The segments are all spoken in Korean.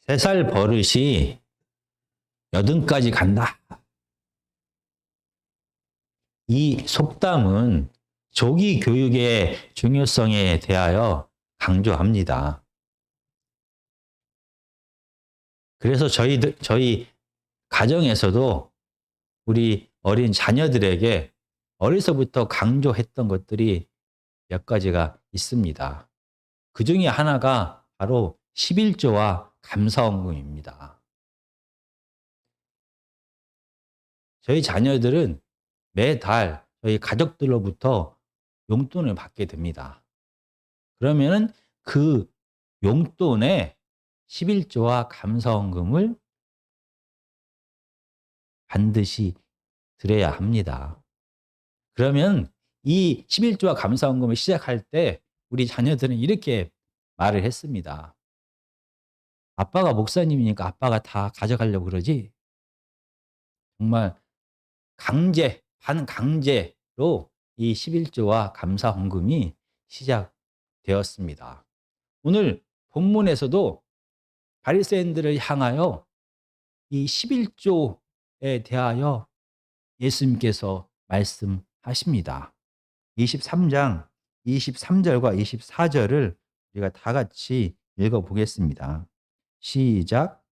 3살 버릇이 80까지 간다. 이 속담은 조기 교육의 중요성에 대하여 강조합니다. 그래서 저희 가정에서도 우리 어린 자녀들에게 어려서부터 강조했던 것들이 몇 가지가 있습니다. 그 중에 하나가 바로 11조와 감사원금입니다. 저희 자녀들은 매달 저희 가족들로부터 용돈을 받게 됩니다. 그러면은 그 용돈에 11조와 감사원금을 반드시 드려야 합니다. 그러면 이 11조와 감사원금을 시작할 때 우리 자녀들은 이렇게 말을 했습니다. 아빠가 목사님이니까 아빠가 다 가져가려고 그러지? 정말 반강제로 이 11조와 감사원금이 시작되었습니다. 오늘 본문에서도 바리새인들을 향하여 이 11조에 대하여 예수님께서 말씀하십니다. 23장 23절과 24절을 우리가 다 같이 읽어보겠습니다. 시작.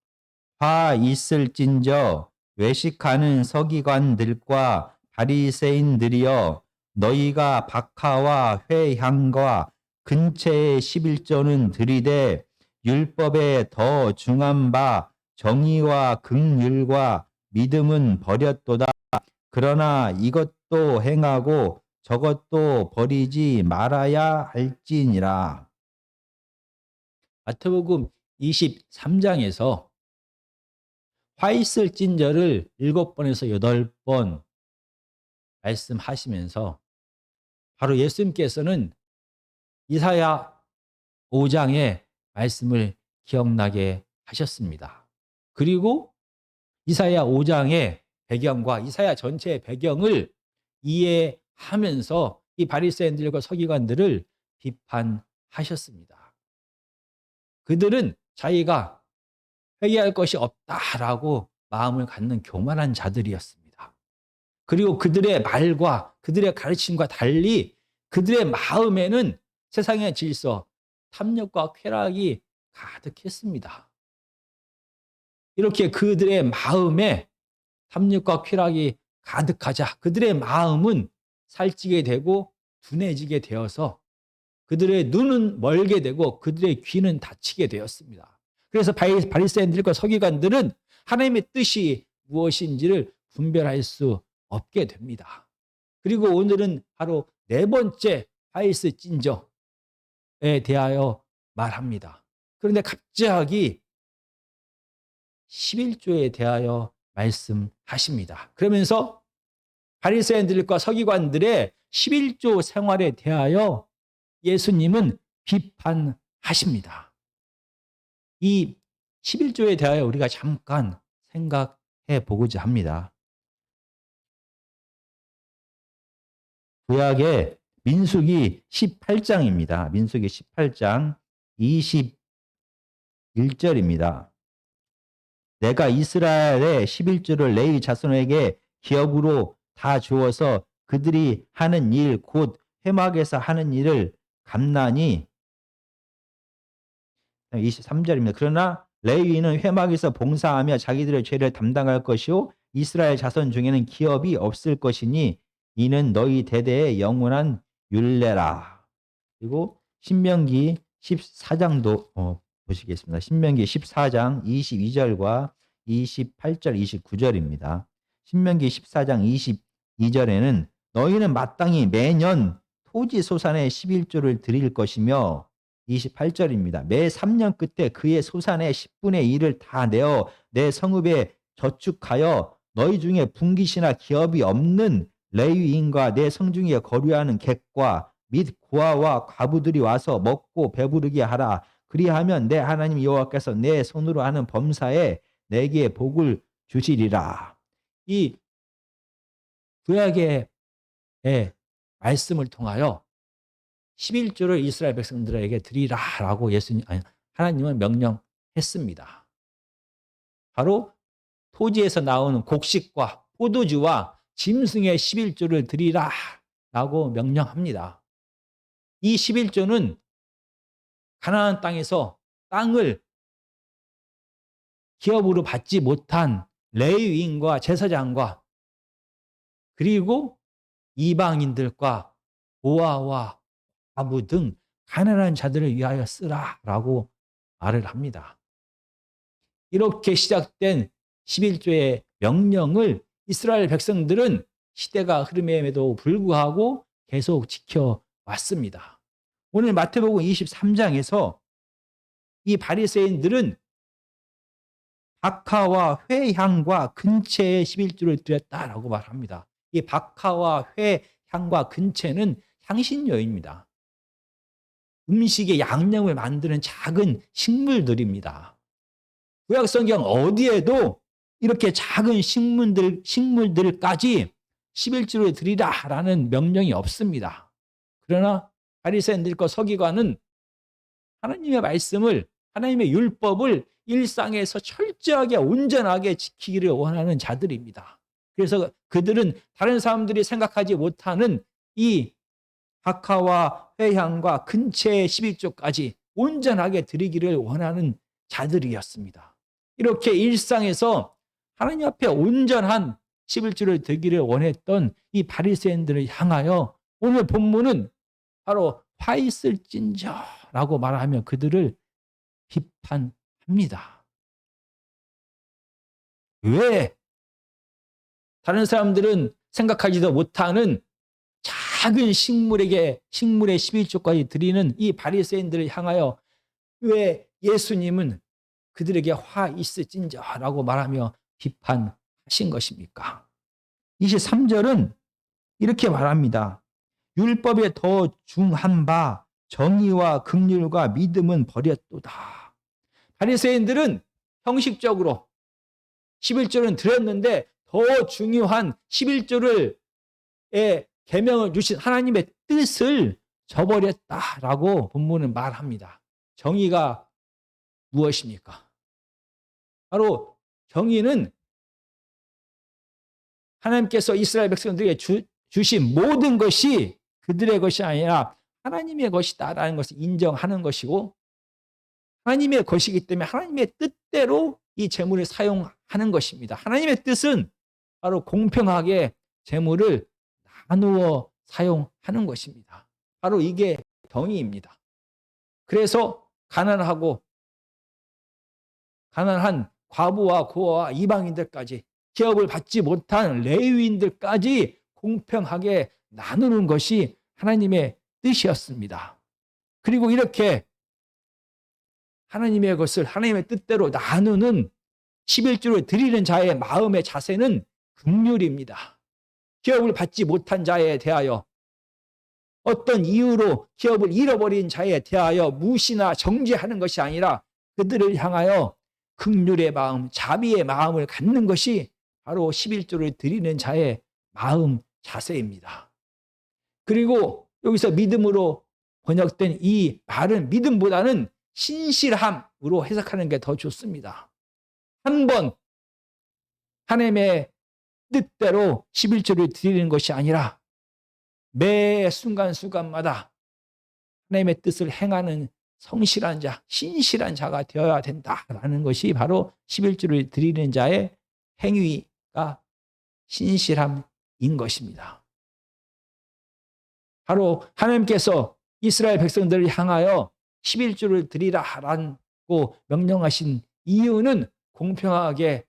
화 있을진저 외식하는 서기관들과 바리새인들이여, 너희가 박하와 회향과 근체의 11조는 들이되 율법에 더 중한 바 정의와 긍휼과 믿음은 버렸도다. 그러나 이것도 행하고 저것도 버리지 말아야 할지니라. 마태복음 23장에서 화 있을 찐저를 7번에서 8번 말씀하시면서 바로 예수님께서는 이사야 5장의 말씀을 기억나게 하셨습니다. 그리고 이사야 5장의 배경과 이사야 전체의 배경을 이해하면서 이 바리새인들과 서기관들을 비판하셨습니다. 그들은 자기가 회개할 것이 없다라고 마음을 갖는 교만한 자들이었습니다. 그리고 그들의 말과 그들의 가르침과 달리 그들의 마음에는 세상의 질서, 탐욕과 쾌락이 가득했습니다. 이렇게 그들의 마음에 탐욕과 쾌락이 가득하자 그들의 마음은 살찌게 되고 둔해지게 되어서 그들의 눈은 멀게 되고 그들의 귀는 닫히게 되었습니다. 그래서 바리새인들과 서기관들은 하나님의 뜻이 무엇인지를 분별할 수 없게 됩니다. 그리고 오늘은 바로 4번째 화이스 찐저에 대하여 말합니다. 그런데 갑자기 11조에 대하여 말씀하십니다. 그러면서 바리새인들과 서기관들의 11조 생활에 대하여 예수님은 비판하십니다. 이 11조에 대하여 우리가 잠깐 생각해 보고자 합니다. 구약의 민수기 18장입니다. 민수기 18장 21절입니다. 내가 이스라엘의 11조를 레위 자손에게 기업으로 다 주어서 그들이 하는 일, 곧 회막에서 하는 일을 감나니. 23절입니다. 그러나 레위인은 회막에서 봉사하며 자기들의 죄를 담당할 것이요 이스라엘 자손 중에는 기업이 없을 것이니 이는 너희 대대의 영원한 율례라. 그리고 신명기 14장도 보시겠습니다. 신명기 14장 22절과 28절 29절입니다. 신명기 14장 22절에는 너희는 마땅히 매년 토지 소산의 11조를 드릴 것이며, 28절입니다. 매 3년 끝에 그의 소산의 10분의 1을 다 내어 내 성읍에 저축하여 너희 중에 분깃이나 기업이 없는 레위인과 내 성중에 거류하는 객과 및 고아와 과부들이 와서 먹고 배부르게 하라. 그리하면 내 하나님 여호와께서 내 손으로 하는 범사에 내게 복을 주시리라. 이 구약의 말씀을 통하여 11조를 이스라엘 백성들에게 드리라라고 하나님은 명령했습니다. 바로 토지에서 나오는 곡식과 포도주와 짐승의 11조를 드리라 라고 명령합니다. 이 11조는 가나안 땅에서 땅을 기업으로 받지 못한 레위인과 제사장과 그리고 이방인들과 고아와 과부 등 가난한 자들을 위하여 쓰라라고 말을 합니다. 이렇게 시작된 11조의 명령을 이스라엘 백성들은 시대가 흐름에도 불구하고 계속 지켜왔습니다. 오늘 마태복음 23장에서 이 바리새인들은 박하와 회향과 근채의 11조를 드렸다라고 말합니다. 이 박하와 회향과 근채는 향신료입니다. 음식의 양념을 만드는 작은 식물들입니다. 구약성경 어디에도 이렇게 작은 식물들까지 11조를 드리라라는 명령이 없습니다. 그러나 바리새인들과 서기관은 하나님의 말씀을, 하나님의 율법을 일상에서 철저하게 온전하게 지키기를 원하는 자들입니다. 그래서 그들은 다른 사람들이 생각하지 못하는 이 박하와 회향과 근채의 11조까지 온전하게 드리기를 원하는 자들이었습니다. 이렇게 일상에서 하나님 앞에 온전한 11조를 드리기를 원했던 이 바리새인들을 향하여 오늘 본문은 바로 화 있을진저라고 말하며 그들을 비판합니다. 왜 다른 사람들은 생각하지도 못하는 작은 식물의 11조까지 드리는 이 바리새인들을 향하여 왜 예수님은 그들에게 화 있을진저라고 말하며 비판하신 것입니까? 23절은 이렇게 말합니다. 율법에 더 중한 바 정의와 긍휼과 믿음은 버렸도다. 바리새인들은 형식적으로 11조는 드렸는데 더 중요한 11조를 계명을 주신 하나님의 뜻을 저버렸다라고 본문은 말합니다. 정의가 무엇입니까? 바로 정의는 하나님께서 이스라엘 백성들에게 주신 모든 것이 그들의 것이 아니라 하나님의 것이다라는 것을 인정하는 것이고 하나님의 것이기 때문에 하나님의 뜻대로 이 재물을 사용하는 것입니다. 하나님의 뜻은 바로 공평하게 재물을 나누어 사용하는 것입니다. 바로 이게 정의입니다. 그래서 가난한 과부와 고아와 이방인들까지 기업을 받지 못한 레위인들까지 공평하게 나누는 것이 하나님의 뜻이었습니다. 그리고 이렇게 하나님의 것을 하나님의 뜻대로 나누는 11조를 드리는 자의 마음의 자세는 긍휼입니다. 기업을 받지 못한 자에 대하여 어떤 이유로 기업을 잃어버린 자에 대하여 무시나 정죄하는 것이 아니라 그들을 향하여 긍휼의 마음, 자비의 마음을 갖는 것이 바로 11조를 드리는 자의 마음 자세입니다. 그리고 여기서 믿음으로 번역된 이 말은 믿음보다는 신실함으로 해석하는 게 더 좋습니다. 한 번 하나님의 뜻대로 11조를 드리는 것이 아니라 매 순간순간마다 하나님의 뜻을 행하는 성실한 자, 신실한 자가 되어야 된다라는 것이 바로 11조를 드리는 자의 행위가 신실함인 것입니다. 바로 하나님께서 이스라엘 백성들을 향하여 11조를 드리라라고 명령하신 이유는 공평하게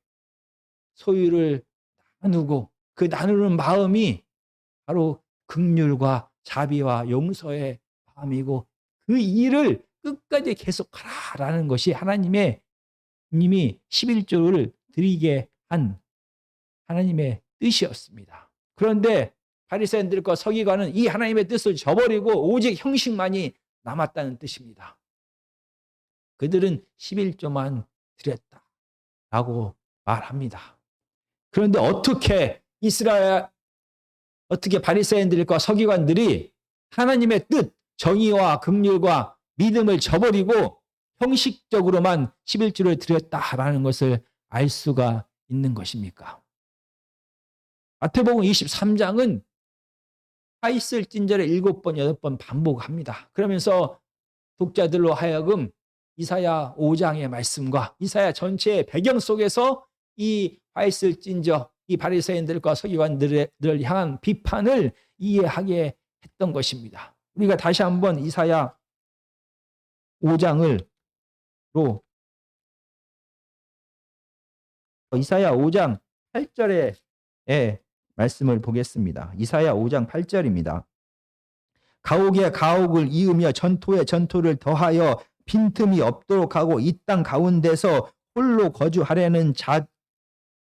소유를 나누고 그 나누는 마음이 바로 긍휼과 자비와 용서의 마음이고 그 일을 끝까지 계속하라라는 것이 하나님의 님이 11조를 드리게 한 하나님의 뜻이었습니다. 그런데 바리새인들과 서기관은 이 하나님의 뜻을 저버리고 오직 형식만이 남았다는 뜻입니다. 그들은 11조만 드렸다라고 말합니다. 그런데 어떻게 바리새인들과 서기관들이 하나님의 뜻, 정의와 긍휼과 믿음을 저버리고 형식적으로만 11조를 드렸다라는 것을 알 수가 있는 것입니까? 마태복음 23장은 화 있을 찐절에 7번, 8번 반복합니다. 그러면서 독자들로 하여금 이사야 5장의 말씀과 이사야 전체의 배경 속에서 이 화 있을 찐저, 이 바리새인들과 서기관들을 향한 비판을 이해하게 했던 것입니다. 우리가 다시 한번 이사야 5장을 이사야 5장 8절의 말씀을 보겠습니다. 이사야 5장 8절입니다. 가옥에 가옥을 이으며 전토에 전토를 더하여 빈틈이 없도록 하고 이 땅 가운데서 홀로 거주하려는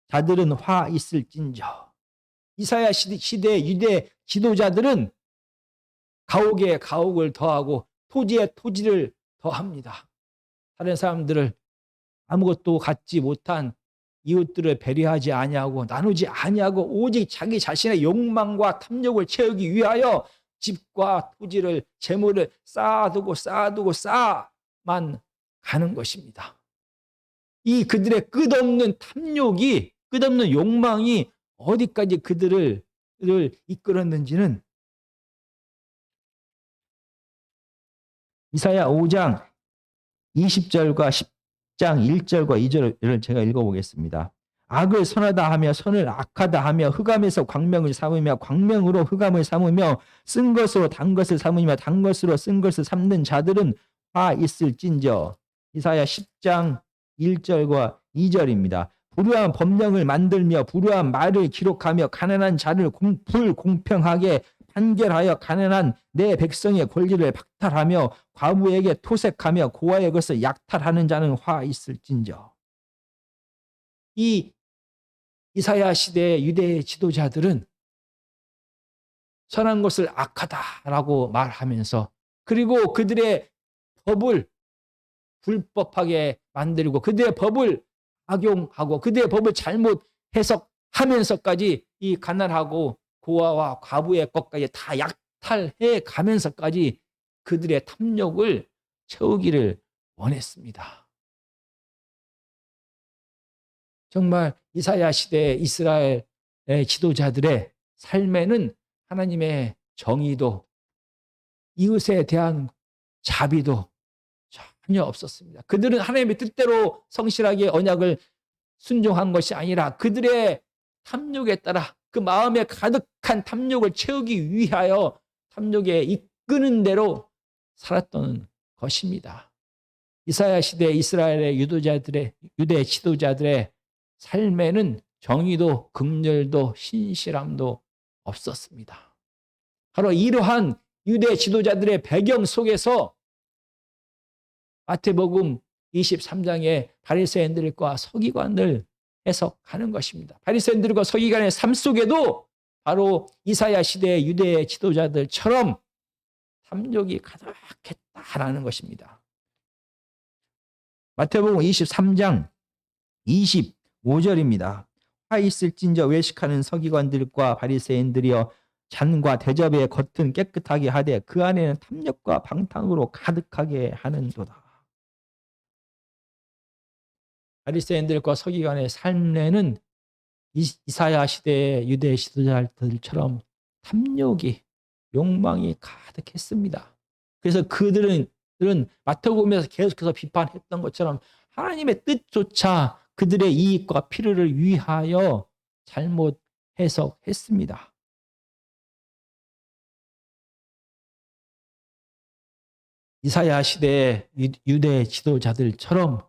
자들은 화 있을진저. 이사야 시대의 유대 지도자들은 가옥에 가옥을 더하고 토지에 토지를 더합니다. 다른 사람들을 아무것도 갖지 못한 이웃들을 배려하지 아니하고 나누지 아니하고 오직 자기 자신의 욕망과 탐욕을 채우기 위하여 집과 토지를 재물을 쌓아두고 쌓아만 가는 것입니다. 이 그들의 끝없는 탐욕이 끝없는 욕망이 어디까지 그들을 이끌었는지는 이사야 5장 20절과 10장 1절과 2절을 제가 읽어보겠습니다. 악을 선하다 하며 선을 악하다 하며 흑암에서 광명을 삼으며 광명으로 흑암을 삼으며 쓴 것으로 단 것을 삼으며 단 것으로 쓴 것을 삼는 자들은 화 있을진저. 이사야 10장 1절과 2절입니다. 불의한 법령을 만들며 불의한 말을 기록하며 가난한 자를 불공평하게 판결하여 가난한 내 백성의 권리를 박탈하며 과부에게 토색하며 고아의 것을 약탈하는 자는 화 있을진저. 이 이사야 시대의 유대 지도자들은 선한 것을 악하다라고 말하면서 그리고 그들의 법을 불법하게 만들고 그들의 법을 악용하고 그들의 법을 잘못 해석하면서까지 이 가난하고 고아와 과부의 것까지 다 약탈해 가면서까지 그들의 탐욕을 채우기를 원했습니다. 정말 이사야 시대의 이스라엘의 지도자들의 삶에는 하나님의 정의도 이웃에 대한 자비도 전혀 없었습니다. 그들은 하나님의 뜻대로 성실하게 언약을 순종한 것이 아니라 그들의 탐욕에 따라 그 마음에 가득한 탐욕을 채우기 위하여 탐욕에 이끄는 대로 살았던 것입니다. 이사야 시대 이스라엘의 유대 지도자들의 삶에는 정의도 긍휼도 신실함도 없었습니다. 바로 이러한 유대 지도자들의 배경 속에서 마태복음 23장의 바리새인들과 서기관을 해석하는 것입니다. 바리새인들과 서기관의 삶 속에도 바로 이사야 시대의 유대 지도자들처럼 탐욕이 가득했다라는 것입니다. 마태복음 23장 25절입니다. 화 있을진저 외식하는 서기관들과 바리새인들이여 잔과 대접의 겉은 깨끗하게 하되 그 안에는 탐욕과 방탕으로 가득하게 하는도다. 바리새인들과 서기관의 삶에는 이사야 시대의 유대 지도자들처럼 탐욕이 욕망이 가득했습니다. 그래서 그들은 마태복음에서 계속해서 비판했던 것처럼 하나님의 뜻조차 그들의 이익과 필요를 위하여 잘못 해석했습니다. 이사야 시대의 유대 지도자들처럼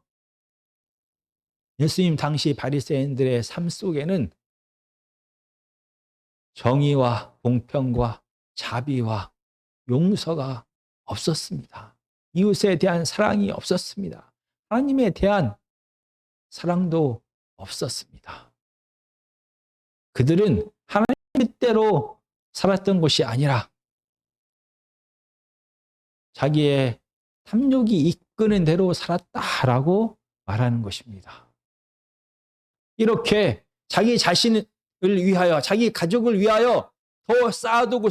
예수님 당시 바리새인들의 삶 속에는 정의와 공평과 자비와 용서가 없었습니다. 이웃에 대한 사랑이 없었습니다. 하나님에 대한 사랑도 없었습니다. 그들은 하나님의 뜻대로 살았던 것이 아니라 자기의 탐욕이 이끄는 대로 살았다라고 말하는 것입니다. 이렇게 자기 자신을 위하여 자기 가족을 위하여 더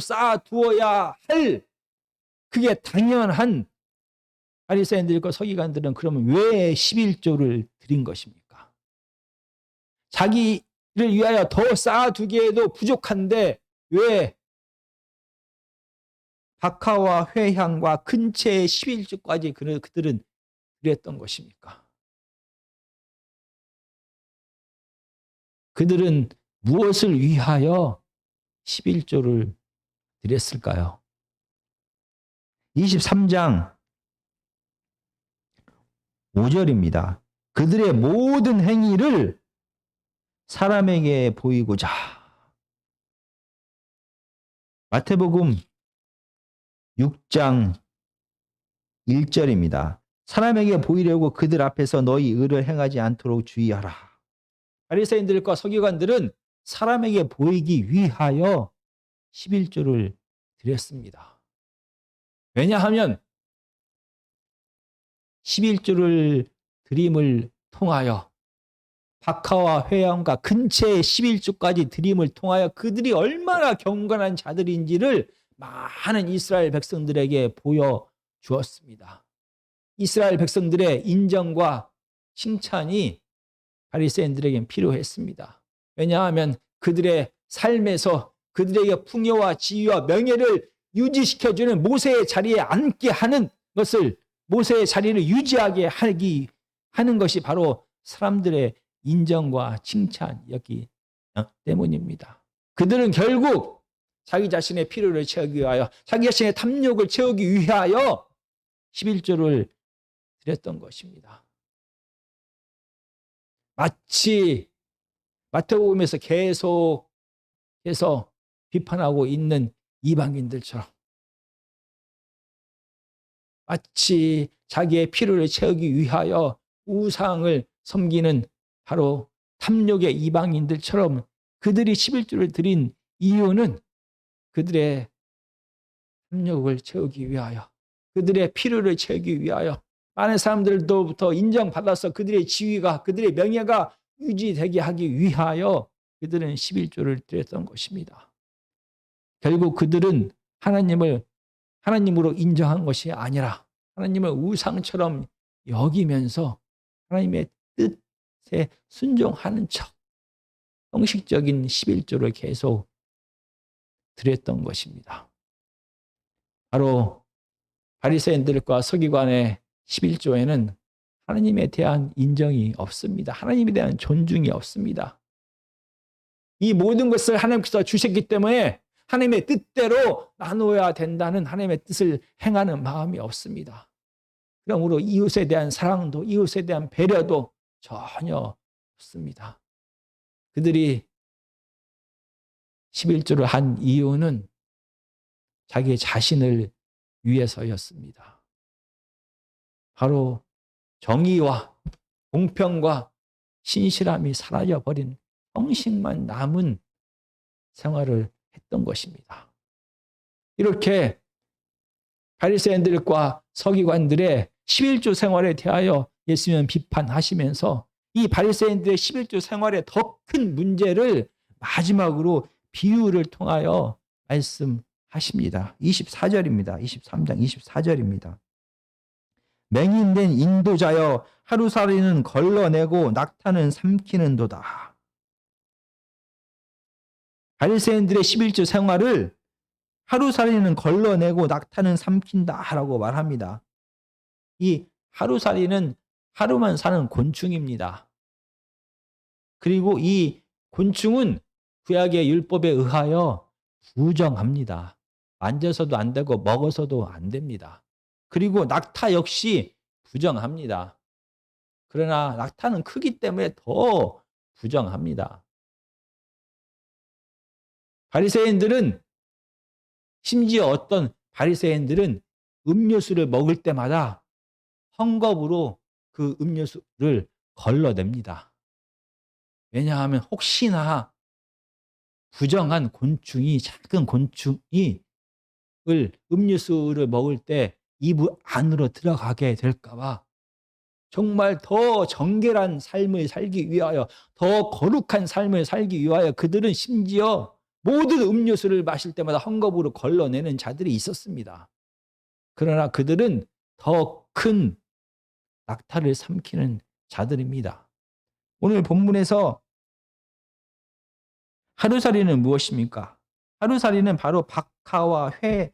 쌓아두어야 할 그게 당연한 바리새인들과 서기관들은 그러면 왜 11조를 드린 것입니까? 자기를 위하여 더 쌓아두기에도 부족한데 왜 박하와 회향과 근처의 11조까지 그들은 드렸던 것입니까? 그들은 무엇을 위하여 11조를 드렸을까요? 23장 5절입니다. 그들의 모든 행위를 사람에게 보이고자. 마태복음 6장 1절입니다. 사람에게 보이려고 그들 앞에서 너희 의를 행하지 않도록 주의하라. 바리새인들과 서기관들은 사람에게 보이기 위하여 11조를 드렸습니다. 왜냐하면 11조를 드림을 통하여 박하와 회양과 근처의 11조까지 드림을 통하여 그들이 얼마나 경건한 자들인지를 많은 이스라엘 백성들에게 보여주었습니다. 이스라엘 백성들의 인정과 칭찬이 바리새인들에겐 필요했습니다. 왜냐하면 그들의 삶에서 그들에게 풍요와 지위와 명예를 유지시켜주는 모세의 자리에 앉게 하는 것을, 모세의 자리를 유지하게 하는 것이 바로 사람들의 인정과 칭찬이었기 때문입니다. 그들은 결국 자기 자신의 필요를 채우기 위하여, 자기 자신의 탐욕을 채우기 위하여 11조를 드렸던 것입니다. 마치 마태복음에서 계속해서 비판하고 있는 이방인들처럼, 마치 자기의 필요를 채우기 위하여 우상을 섬기는 바로 탐욕의 이방인들처럼 그들이 11조를 드린 이유는 그들의 탐욕을 채우기 위하여, 그들의 필요를 채우기 위하여, 많은 사람들로부터 인정받아서 그들의 지위가, 그들의 명예가 유지되게 하기 위하여 그들은 11조를 드렸던 것입니다. 결국 그들은 하나님으로 인정한 것이 아니라 하나님을 우상처럼 여기면서 하나님의 뜻에 순종하는 척 형식적인 11조를 계속 드렸던 것입니다. 바로 바리새인들과 서기관의 11조에는 하나님에 대한 인정이 없습니다. 하나님에 대한 존중이 없습니다. 이 모든 것을 하나님께서 주셨기 때문에 하나님의 뜻대로 나누어야 된다는 하나님의 뜻을 행하는 마음이 없습니다. 그러므로 이웃에 대한 사랑도, 이웃에 대한 배려도 전혀 없습니다. 그들이 11조를 한 이유는 자기 자신을 위해서였습니다. 바로 정의와 공평과 신실함이 사라져버린 형식만 남은 생활을 했던 것입니다. 이렇게 바리새인들과 서기관들의 11조 생활에 대하여 예수님은 비판하시면서 이 바리새인들의 11조 생활의 더 큰 문제를 마지막으로 비유를 통하여 말씀하십니다. 24절입니다. 23장 24절입니다. 맹인된 인도자여 하루살이는 걸러내고 낙타는 삼키는도다. 바리새인들의 11조 생활을 하루살이는 걸러내고 낙타는 삼킨다라고 말합니다. 이 하루살이는 하루만 사는 곤충입니다. 그리고 이 곤충은 구약의 율법에 의하여 부정합니다. 만져서도 안 되고 먹어서도 안 됩니다. 그리고 낙타 역시 부정합니다. 그러나 낙타는 크기 때문에 더 부정합니다. 바리새인들은, 심지어 어떤 바리새인들은 음료수를 먹을 때마다 헝겊으로 그 음료수를 걸러냅니다. 왜냐하면 혹시나 부정한 곤충이, 작은 곤충이 음료수를 먹을 때 입 안으로 들어가게 될까 봐 정말 더 정결한 삶을 살기 위하여, 더 거룩한 삶을 살기 위하여 그들은 심지어 모든 음료수를 마실 때마다 헝겊으로 걸러내는 자들이 있었습니다. 그러나 그들은 더 큰 낙타를 삼키는 자들입니다. 오늘 본문에서 하루살이는 무엇입니까? 하루살이는 바로 박하와 회,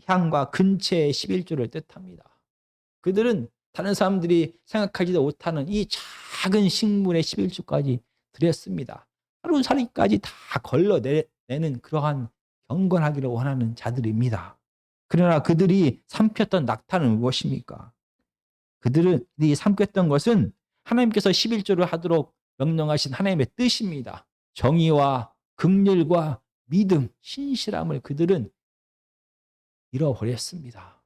향과 근체의 11조를 뜻합니다. 그들은 다른 사람들이 생각하지도 못하는 이 작은 식물의 11조까지 드렸습니다. 하루살이까지 다 걸러내는 그러한 경건하기를 원하는 자들입니다. 그러나 그들이 삼켰던 낙타는 무엇입니까? 그들이 삼켰던 것은 하나님께서 11조를 하도록 명령하신 하나님의 뜻입니다. 정의와 긍휼과 믿음, 신실함을 그들은 잃어버렸습니다.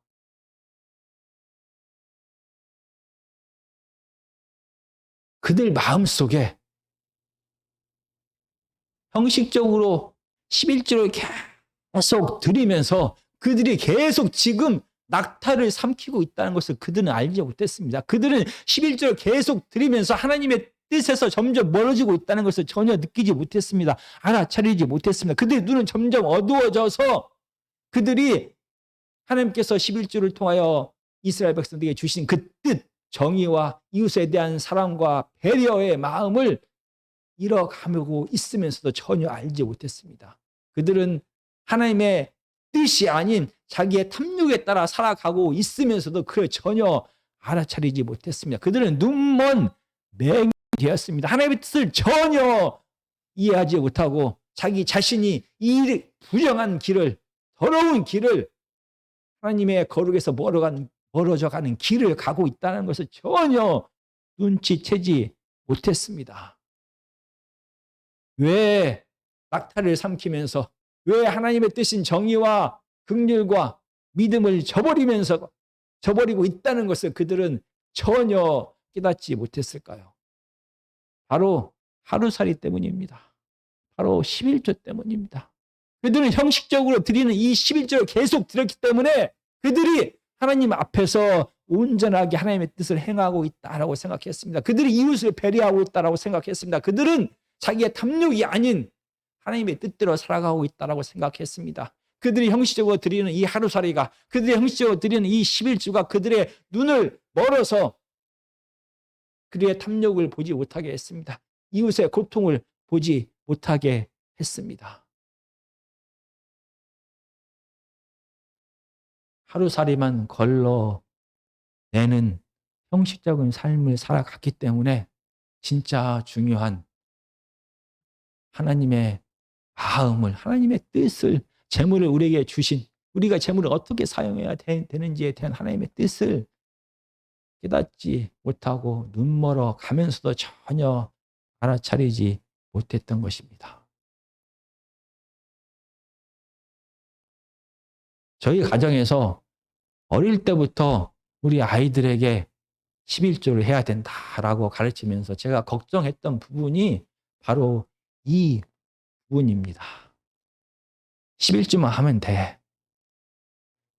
그들 마음속에 형식적으로 11조를 계속 드리면서 그들이 계속 지금 낙타를 삼키고 있다는 것을 그들은 알지 못했습니다. 그들은 11조를 계속 드리면서 하나님의 뜻에서 점점 멀어지고 있다는 것을 전혀 느끼지 못했습니다. 알아차리지 못했습니다. 그들의 눈은 점점 어두워져서 그들이 하나님께서 11조를 통하여 이스라엘 백성들에게 주신 그 뜻, 정의와 이웃에 대한 사랑과 배려의 마음을 잃어가고 있으면서도 전혀 알지 못했습니다. 그들은 하나님의 뜻이 아닌 자기의 탐욕에 따라 살아가고 있으면서도 그걸 전혀 알아차리지 못했습니다. 그들은 눈먼 맹인이 되었습니다. 하나님의 뜻을 전혀 이해하지 못하고 자기 자신이 이 부정한 길을, 더러운 길을, 하나님의 거룩에서 멀어져가는 길을 가고 있다는 것을 전혀 눈치채지 못했습니다. 왜 낙타를 삼키면서, 왜 하나님의 뜻인 정의와 긍휼과 믿음을 저버리고 있다는 것을 그들은 전혀 깨닫지 못했을까요? 바로 하루살이 때문입니다. 바로 11조 때문입니다. 그들은 형식적으로 드리는 이 11조를 계속 드렸기 때문에 그들이 하나님 앞에서 온전하게 하나님의 뜻을 행하고 있다라고 생각했습니다. 그들이 이웃을 배려하고 있다라고 생각했습니다. 그들은 자기의 탐욕이 아닌 하나님의 뜻대로 살아가고 있다라고 생각했습니다. 그들이 형식적으로 드리는 이 하루살이가, 그들이 형식적으로 드리는 이 11조가 그들의 눈을 멀어서 그들의 탐욕을 보지 못하게 했습니다. 이웃의 고통을 보지 못하게 했습니다. 하루살이만 걸러내는 형식적인 삶을 살아갔기 때문에 진짜 중요한 하나님의 마음을, 하나님의 뜻을, 재물을 우리에게 주신, 우리가 재물을 어떻게 사용해야 되는지에 대한 하나님의 뜻을 깨닫지 못하고 눈멀어 가면서도 전혀 알아차리지 못했던 것입니다. 저희 가정에서 어릴 때부터 우리 아이들에게 11조를 해야 된다라고 가르치면서 제가 걱정했던 부분이 바로 이 부분입니다. 11조만 하면 돼.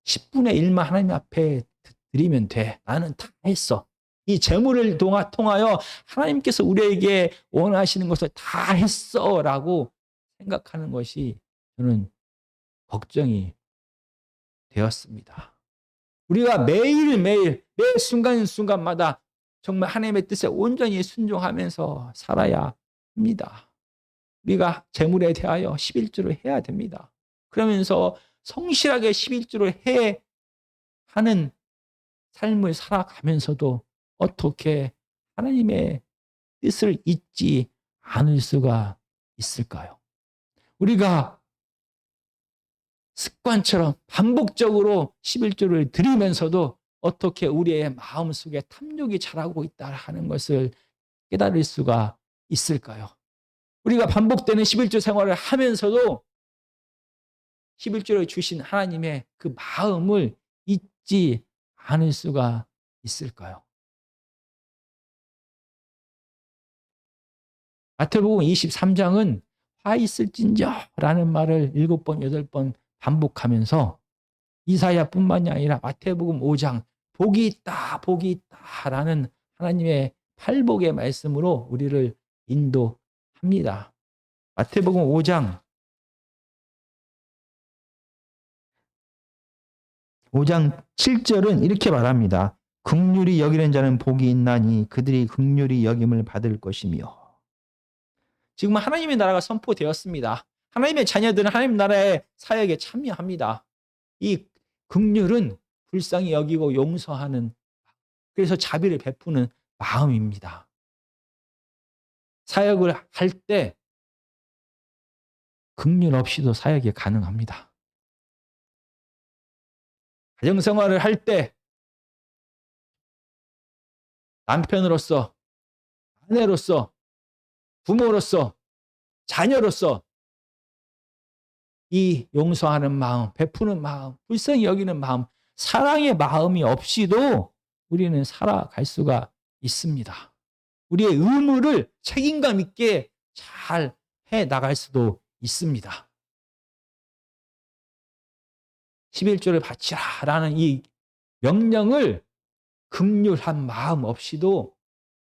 10분의 1만 하나님 앞에 드리면 돼. 나는 다 했어. 이 재물을 통하여 하나님께서 우리에게 원하시는 것을 다 했어라고 생각하는 것이 저는 걱정이 되었습니다. 우리가 매일매일 매 순간순간마다 정말 하나님의 뜻에 온전히 순종하면서 살아야 합니다. 우리가 재물에 대하여 11조를 해야 됩니다. 그러면서 성실하게 11조를 해 하는 삶을 살아가면서도 어떻게 하나님의 뜻을 잊지 않을 수가 있을까요? 우리가 습관처럼 반복적으로 11조를 드리면서도 어떻게 우리의 마음속에 탐욕이 자라고 있다 하는 것을 깨달을 수가 있을까요? 우리가 반복되는 11조 생활을 하면서도 11조를 주신 하나님의 그 마음을 잊지 않을 수가 있을까요? 마태복음 23장은 화 있을진저라는 말을 7번, 8번 반복하면서 이사야뿐만이 아니라 마태복음 5장 복이 있다, 복이 있다라는 하나님의 팔복의 말씀으로 우리를 인도합니다. 마태복음 5장 7절은 이렇게 말합니다. 긍휼히 여기는 자는 복이 있나니 그들이 긍휼히 여김을 받을 것이며. 지금 하나님의 나라가 선포되었습니다. 하나님의 자녀들은 하나님 나라의 사역에 참여합니다. 이 긍휼은 불쌍히 여기고 용서하는, 그래서 자비를 베푸는 마음입니다. 사역을 할 때 긍휼 없이도 사역이 가능합니다. 가정생활을 할 때 남편으로서, 아내로서, 부모로서, 자녀로서 이 용서하는 마음, 베푸는 마음, 불쌍히 여기는 마음, 사랑의 마음이 없이도 우리는 살아갈 수가 있습니다. 우리의 의무를 책임감 있게 잘 해 나갈 수도 있습니다. 11조를 바치라라는 이 명령을 긍휼한 마음 없이도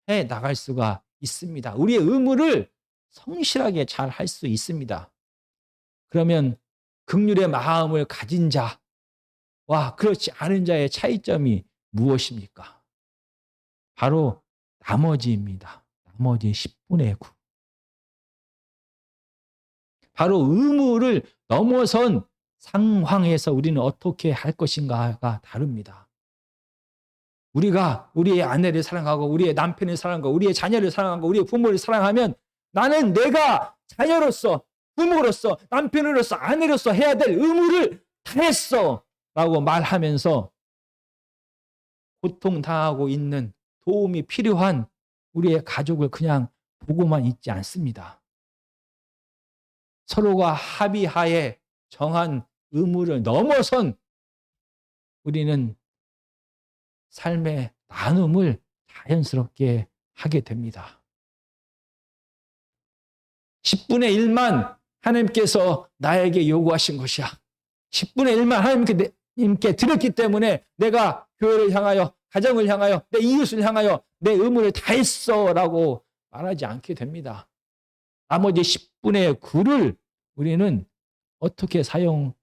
해 나갈 수가 있습니다. 우리의 의무를 성실하게 잘 할 수 있습니다. 그러면 긍휼의 마음을 가진 자와 그렇지 않은 자의 차이점이 무엇입니까? 바로 나머지입니다. 나머지 10분의 9. 바로 의무를 넘어선 상황에서 우리는 어떻게 할 것인가가 다릅니다. 우리가 우리의 아내를 사랑하고 우리의 남편을 사랑하고 우리의 자녀를 사랑하고 우리의 부모를 사랑하면 나는 내가 자녀로서, 부모로서, 남편으로서, 아내로서 해야 될 의무를 다했어 라고 말하면서 고통당하고 있는, 도움이 필요한 우리의 가족을 그냥 보고만 있지 않습니다. 서로가 합의하에 정한 의무를 넘어선 우리는 삶의 나눔을 자연스럽게 하게 됩니다. 10분의 1만 하나님께서 나에게 요구하신 것이야. 10분의 1만 하나님께 드렸기 때문에 내가 교회를 향하여, 가정을 향하여, 내 이웃을 향하여 내 의무를 다했어 라고 말하지 않게 됩니다. 나머지 10분의 9를 우리는 어떻게 사용할까요?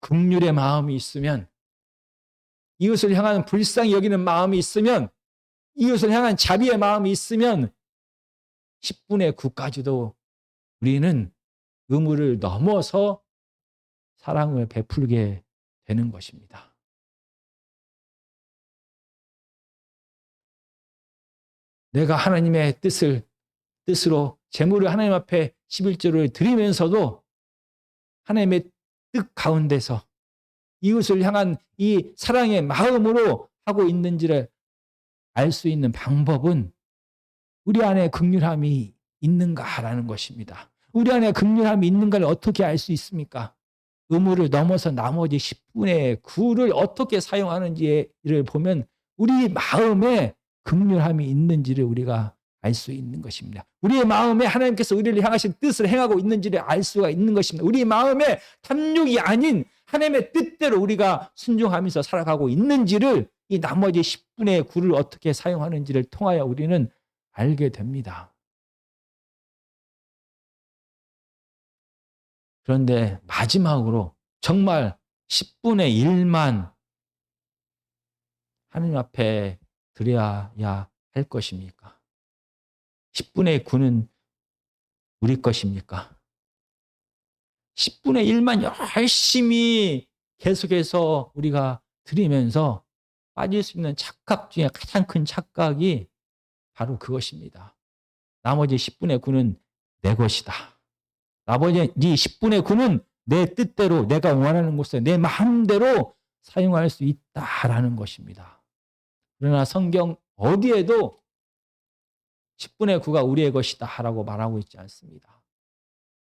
긍휼의 마음이 있으면, 이웃을 향한 불쌍히 여기는 마음이 있으면, 이웃을 향한 자비의 마음이 있으면 10분의 9까지도 우리는 의무를 넘어서 사랑을 베풀게 되는 것입니다. 내가 하나님의 뜻으로 재물을 하나님 앞에 11조를 드리면서도 하나님의 뜻 가운데서 이웃을 향한 이 사랑의 마음으로 하고 있는지를 알 수 있는 방법은 우리 안에 긍휼함이 있는가라는 것입니다. 우리 안에 긍휼함이 있는가를 어떻게 알 수 있습니까? 의무를 넘어서 나머지 10분의 9를 어떻게 사용하는지를 보면 우리 마음에 긍휼함이 있는지를 우리가 알 수 있는 것입니다. 우리의 마음에 하나님께서 우리를 향하신 뜻을 행하고 있는지를 알 수가 있는 것입니다. 우리 마음에 탐욕이 아닌 하나님의 뜻대로 우리가 순종하면서 살아가고 있는지를, 이 나머지 10분의 9를 어떻게 사용하는지를 통하여 우리는 알게 됩니다. 그런데 마지막으로 정말 10분의 1만 하나님 앞에 드려야 할 것입니까? 10분의 9는 우리 것입니까? 10분의 1만 열심히 계속해서 우리가 드리면서 빠질 수 있는 착각 중에 가장 큰 착각이 바로 그것입니다. 나머지 10분의 9는 내 것이다. 나머지 10분의 9는 내 뜻대로, 내가 원하는 곳에 내 마음대로 사용할 수 있다라는 것입니다. 그러나 성경 어디에도 10분의 9가 우리의 것이다 라고 말하고 있지 않습니다.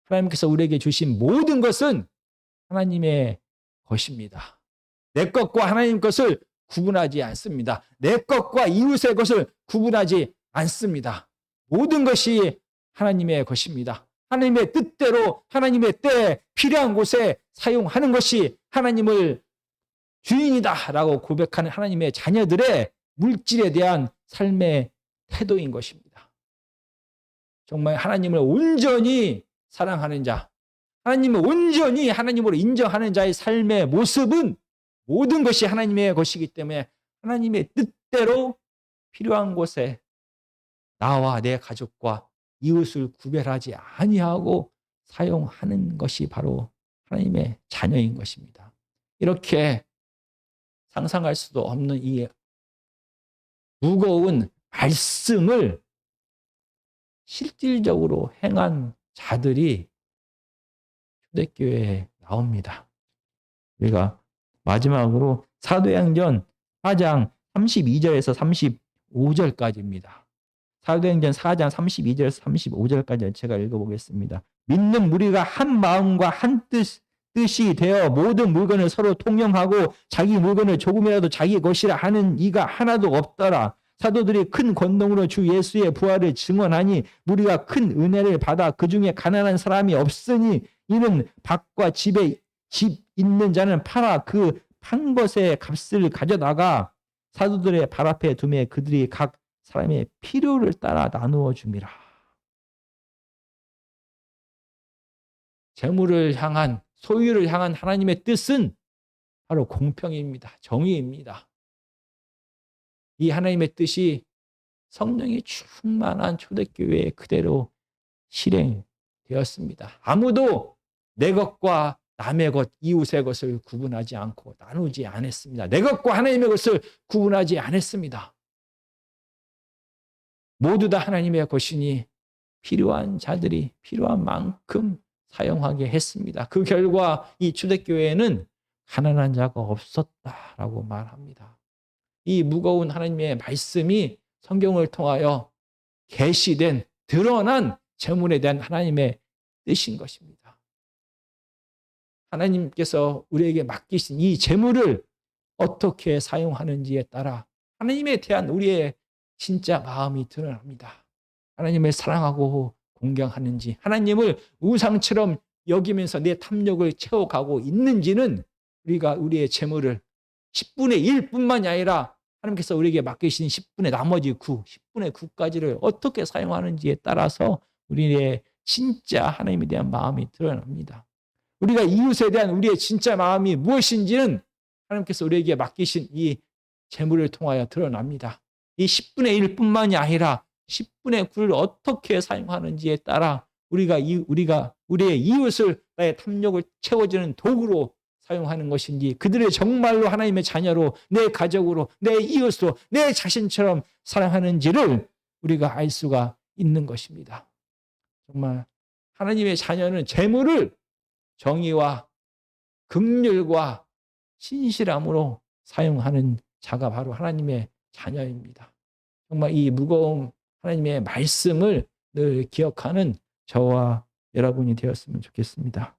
하나님께서 우리에게 주신 모든 것은 하나님의 것입니다. 내 것과 하나님 것을 구분하지 않습니다. 내 것과 이웃의 것을 구분하지 않습니다. 모든 것이 하나님의 것입니다. 하나님의 뜻대로 하나님의 때에 필요한 곳에 사용하는 것이 하나님을 주인이다 라고 고백하는 하나님의 자녀들의 물질에 대한 삶의 태도인 것입니다. 정말 하나님을 온전히 사랑하는 자, 하나님을 온전히 하나님으로 인정하는 자의 삶의 모습은 모든 것이 하나님의 것이기 때문에 하나님의 뜻대로 필요한 곳에 나와 내 가족과 이웃을 구별하지 아니하고 사용하는 것이 바로 하나님의 자녀인 것입니다. 이렇게 상상할 수도 없는 이 무거운 말씀을 실질적으로 행한 자들이 초대교회에 나옵니다. 우리가 마지막으로 사도행전 4장 32절에서 35절까지입니다. 사도행전 4장 32절에서 35절까지 제가 읽어보겠습니다. 믿는 무리가 한 마음과 한 뜻이 되어 모든 물건을 서로 통용하고 자기 물건을 조금이라도 자기 것이라 하는 이가 하나도 없더라. 사도들이 큰 권능으로 주 예수의 부활을 증언하니 무리가 큰 은혜를 받아 그 중에 가난한 사람이 없으니 이는 밭과 집 있는 자는 팔아 그 판 것의 값을 가져다가 사도들의 발 앞에 두매 그들이 각 사람의 필요를 따라 나누어 줍니다. 재물을 향한 소유를 향한 하나님의 뜻은 바로 공평입니다. 정의입니다. 이 하나님의 뜻이 성령이 충만한 초대교회에 그대로 실행되었습니다. 아무도 내 것과 남의 것, 이웃의 것을 구분하지 않고 나누지 않았습니다. 내 것과 하나님의 것을 구분하지 않았습니다. 모두 다 하나님의 것이니 필요한 자들이 필요한 만큼 사용하게 했습니다. 그 결과 이 초대교회에는 가난한 자가 없었다라고 말합니다. 이 무거운 하나님의 말씀이 성경을 통하여 계시된 드러난 재물에 대한 하나님의 뜻인 것입니다. 하나님께서 우리에게 맡기신 이 재물을 어떻게 사용하는지에 따라 하나님에 대한 우리의 진짜 마음이 드러납니다. 하나님을 사랑하고 공경하는지, 하나님을 우상처럼 여기면서 내 탐욕을 채워가고 있는지는 우리가 우리의 재물을 10분의 1뿐만이 아니라 하나님께서 우리에게 맡기신 10분의 나머지 9, 10분의 9까지를 어떻게 사용하는지에 따라서 우리의 진짜 하나님에 대한 마음이 드러납니다. 우리가 이웃에 대한 우리의 진짜 마음이 무엇인지는 하나님께서 우리에게 맡기신 이 재물을 통하여 드러납니다. 이 10분의 1뿐만이 아니라 10분의 9를 어떻게 사용하는지에 따라 우리가 우리의 이웃을 나의 탐욕을 채워주는 도구로 사용하는 것인지, 그들의 정말로 하나님의 자녀로, 내 가족으로, 내 이웃으로, 내 자신처럼 사랑하는지를 우리가 알 수가 있는 것입니다. 정말 하나님의 자녀는 재물을 정의와 긍휼과 신실함으로 사용하는 자가 바로 하나님의 자녀입니다. 정말 이 무거운 하나님의 말씀을 늘 기억하는 저와 여러분이 되었으면 좋겠습니다.